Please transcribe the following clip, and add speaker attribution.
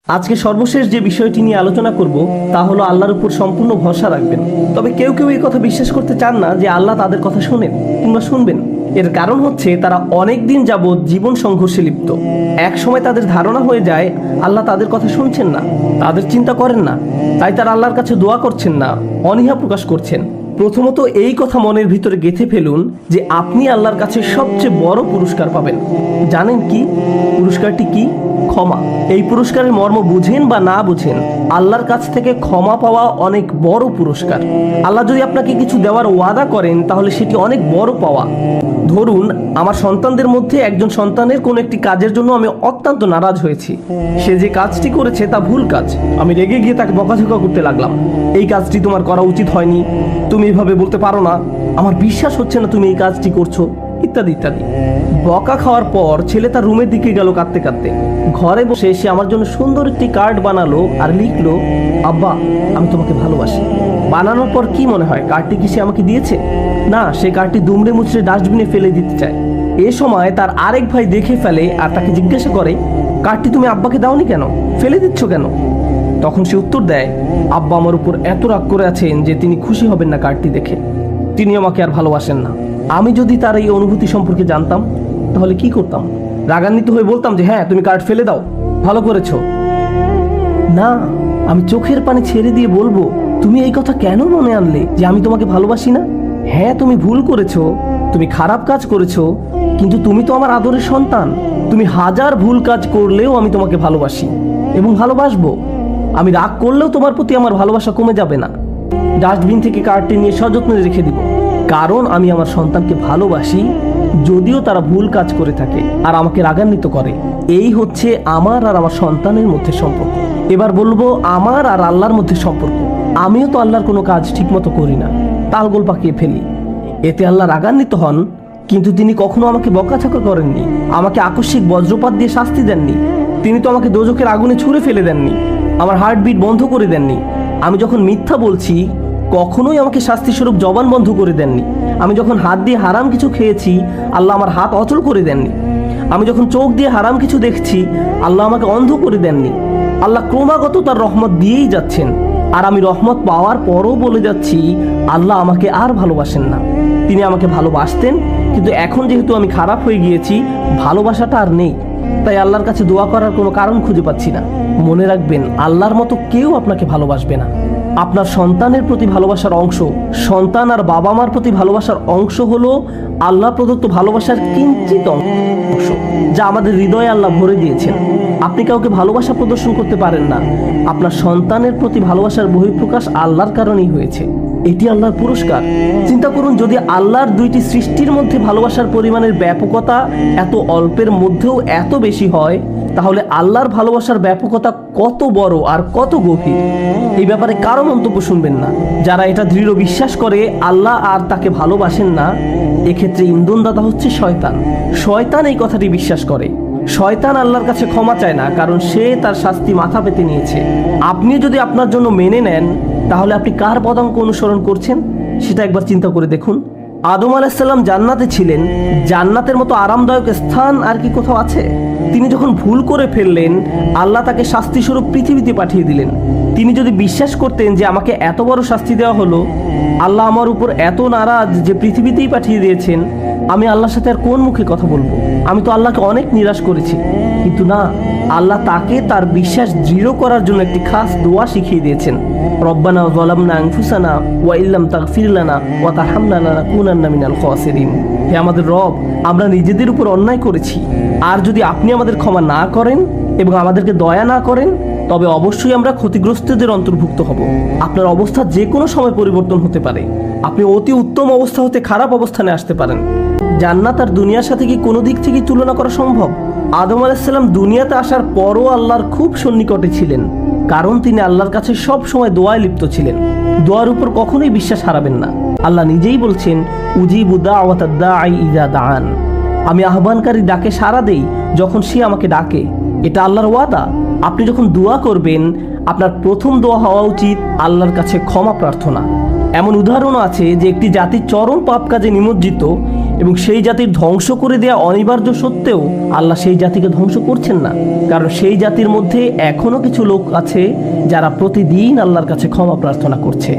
Speaker 1: আজকে সর্বশেষ যে বিষয়টি নিয়ে আলোচনা করব তা হলো আল্লাহর উপর সম্পূর্ণ ভরসা রাখবেন। তবে কেউ কেউ এই কথা বিশ্বাস করতে চান না যে আল্লাহ তাদের কথা শোনেন কিংবা শুনবেন। এর কারণ হচ্ছে তারা অনেক দিন যাবৎ জীবন সংঘর্ষে লিপ্ত। এক সময় তাদের ধারণা হয়ে যায় আল্লাহ তাদের কথা শুনছেন না, তাদের চিন্তা করেন না, তাই তারা আল্লাহর কাছে দোয়া করছেন না, অনীহা প্রকাশ করছেন। প্রথমত এই কথা মনের ভিতরে গেঁথে ফেলুন যে আপনি আল্লাহর কাছে সবচেয়ে বড় পুরস্কার পাবেন। জানেন কি পুরস্কারটি কি? ক্ষমা। এই পুরস্কারের মর্ম বুঝেন বা না বুঝেন, আল্লাহর কাছ থেকে ক্ষমা পাওয়া অনেক বড় পুরস্কার। আল্লাহ যদি আপনাকে কিছু দেওয়ার ওয়াদা করেন তাহলে সেটি অনেক বড় পাওয়া। ধরুন আমার সন্তানদের মধ্যে একজন সন্তানের কোনো একটি কাজের জন্য আমি অত্যন্ত নারাজ হয়েছি। সে যে কাজটি করেছে তা ভুল কাজ। আমি রেগে গিয়ে তাকে বকাঝকা করতে লাগলাম, এই কাজটি তোমার করা উচিত হয়নি, তুমি এভাবে বলতে পারো না, আমার বিশ্বাস হচ্ছে না তুমি এই কাজটি করছো, ইত্যাদি ইত্যাদি। বকা খাওয়ার পর ছেলে তার রুমের দিকে গেল কাঁদতে কাঁদতে। ঘরে বসে সে আমার জন্য সুন্দর একটি কার্ড বানালো আর লিখলো, আব্বা আমি তোমাকে ভালোবাসি। বানানোর পর কি মনে হয় কার্ডটি কি সে আমাকে দিয়েছে? না, সে কার্ডটি দুমড়ে মুচড়ে ডাস্টবিনে ফেলে দিতে চায়। এ সময় তার আরেক ভাই দেখে ফেলে আর তাকে জিজ্ঞাসা করে, কার্ডটি তুমি আব্বাকে দাওনি কেন, ফেলে দিচ্ছ কেন? তখন সে উত্তর দেয়, আব্বা আমার উপর এত রাগ করে আছেন যে তিনি খুশি হবেন না কার্ডটি দেখে, তিনি আমাকে আর ভালোবাসেন না। আমি যদি তার এই অনুভূতি সম্পর্কে জানতাম তাহলে কি করতাম? রাগান্বিত হয়ে বলতাম যে হ্যাঁ তুমি কার্ড ফেলে দাও, ভালো করেছো? না, আমি চোখের পানি ছেড়ে দিয়ে বলবো, তুমি এই কথা কেন মনে আনলে যে আমি তোমাকে ভালোবাসি না? হ্যাঁ তুমি ভুল করেছো, তুমি খারাপ কাজ করেছো, কিন্তু তুমি তো আমার আদরের সন্তান। তুমি হাজার ভুল কাজ করলেও আমি তোমাকে ভালোবাসি এবং ভালোবাসবো। আমি রাগ করলেও তোমার প্রতি আমার ভালোবাসা কমে যাবে না। ডাস্টবিন থেকে কার্ডটি নিয়ে সযত্নে রেখে দিব, কারণ আমি আমার সন্তানকে ভালোবাসি যদিও তারা ভুল কাজ করে থাকে আর আমাকে রাগান্বিত করে। এই হচ্ছে আমার আর আমার সন্তানের মধ্যে সম্পর্ক। এবার বলবো আমার আর আল্লাহর মধ্যে সম্পর্ক। আমিও তো আল্লাহর কোনো কাজ ঠিকমতো করি না, তালগোল পাকিয়ে ফেলি, এতে আল্লাহ রাগান্বিত হন। কিন্তু তিনি কখনো আমাকে বকাঝকা করেননি, আমাকে আকস্মিক বজ্রপাত দিয়ে শাস্তি দেননি, তিনি তো আমাকে দোজখের আগুনে ছুঁড়ে ফেলে দেননি, আমার হার্টবিট বন্ধ করে দেননি। আমি যখন মিথ্যা বলছি কখনোই আমাকে শাস্তিস্বরূপ জবান বন্ধ করে দেননি। আমি যখন হাত দিয়ে হারাম কিছু খেয়েছি আল্লাহ আমার হাত অচল করে দেননি। আমি যখন চোখ দিয়ে হারাম কিছু দেখছি আল্লাহ আমাকে অন্ধ করে দেননি। আল্লাহ ক্রমাগত তার রহমত দিয়েই যাচ্ছেন, আর আমি রহমত পাওয়ার পরও বলে যাচ্ছি আল্লাহ আমাকে আর ভালোবাসেন না। তিনি আমাকে ভালোবাসতেন, কিন্তু এখন যেহেতু আমি খারাপ হয়ে গিয়েছি ভালোবাসাটা আর নেই, তাই আল্লাহর কাছে দোয়া করার কোনো কারণ খুঁজে পাচ্ছি না। মনে রাখবেন আল্লাহর মতো কেউ আপনাকে ভালোবাসবে না। আপনার সন্তানের প্রতি ভালোবাসার অংশ, সন্তান আর বাবা মার প্রতি ভালোবাসার অংশ হলো আল্লাহ প্রদত্ত ভালোবাসার কিঞ্চিত অংশ, যা আমাদের হৃদয়ে আল্লাহ ভরে দিয়েছেন। আপনি কাউকে ভালোবাসা প্রদর্শন করতে পারেন না, আপনার সন্তানের প্রতি ভালোবাসার বহিঃপ্রকাশ আল্লাহর কারণেই হয়েছে। এটি আল্লাহর পুরস্কার। চিন্তা করুন, যদি আল্লাহর দুইটি সৃষ্টির মধ্যে ভালোবাসার পরিমাণের ব্যাপকতা এত অল্পের মধ্যেও এত বেশি হয়, তাহলে আল্লাহর ভালোবাসার ব্যাপকতা কত বড় আর কত গভীর। এই ব্যাপারে কারো মন্তব্য শুনবেন না। যারা এটা দৃঢ় বিশ্বাস করে আল্লাহ আর তাকে ভালোবাসেন না, এক্ষেত্রে ইন্ধনদাতা হচ্ছে শয়তান। শয়তান এই কথাটি বিশ্বাস করে। শয়তান আল্লাহর কাছে ক্ষমা চায় না, কারণ সে তার শাস্তি মাথা পেতে নিয়েছে। আপনি যদি আপনার জন্য মেনে নেন তাহলে আপনি কার পদাঙ্ক অনুসরণ করছেন সেটা একবার চিন্তা করে দেখুন। আদম আলাইহিস সালাম জান্নাতে ছিলেন, জান্নাতের মতো আরামদায়ক স্থান আর কি কোথাও আছে? তিনি যখন ভুল করে ফেললেন আল্লাহ তাকে শাস্তিস্বরূপ পৃথিবীতে পাঠিয়ে দিলেন। তিনি যদি বিশ্বাস করতেন যে আমাকে এত বড় শাস্তি দেওয়া হলো, আল্লাহ আমার উপর এত নারাজ যে পৃথিবীতেই পাঠিয়ে দিয়েছেন, আমি আল্লাহর সাথে আর কোন মুখে কথা বলবো? আমি তো আল্লাহকে অনেক নিরাশ করেছি। কিন্তু না, আল্লাহ তাকে তার বিশ্বাস দৃঢ় করার জন্য একটি খাস দোয়া শিখিয়ে দিয়েছেন, রব্বানা যালামনা আনফুসানা ওয়া ইল্লাম তাগফির লানা ওয়া তারহামনা লানাকুনান্না মিনাল খাসিরিন। হে আমাদের রব, আমরা নিজেদের উপর অন্যায় করেছি, আর যদি আপনি আমাদের ক্ষমা না করেন এবং আমাদেরকে দয়া না করেন তবে অবশ্যই আমরা ক্ষতিগ্রস্তদের অন্তর্ভুক্ত হব। আপনার অবস্থা যে কোনো সময় পরিবর্তন হতে পারে, আপনি অতি উত্তম অবস্থা হতে খারাপ অবস্থানে আসতে পারেন। জান্নাত আর দুনিয়ার সাথে কি কোনো দিক থেকে তুলনা করা সম্ভব? আদম আলাইহিস সালাম দুনিয়াতে আসার পরও আল্লাহর খুব সন্নিকটে ছিলেন, কারণ তিনি আল্লাহর কাছে সব সময় দোয়ায় লিপ্ত ছিলেন। দোয়ার উপর কখনোই বিশ্বাস হারাবেন না। আল্লাহ নিজেই বলছেন, উজিবু দাওয়াতাদ দাঈ ইযা দাআন। আমি আহ্বানকারী ডাকে সাড়া দেই যখন সে আমাকে ডাকে। এটা আল্লাহর ওয়াদা। আপনি যখন দোয়া করবেন আপনার প্রথম দোয়া হওয়া উচিত আল্লাহর কাছে ক্ষমা প্রার্থনা। এমন উদাহরণও আছে যে একটি জাতি চরম পাপ কাজে নিমজ্জিত এবং সেই জাতির ধ্বংস করে দেওয়া অনিবার্য সত্ত্বেও আল্লাহ সেই জাতিকে ধ্বংস করছেন না, কারণ সেই জাতির মধ্যে এখনো কিছু লোক আছে যারা প্রতিদিন আল্লাহর কাছে ক্ষমা প্রার্থনা করছে।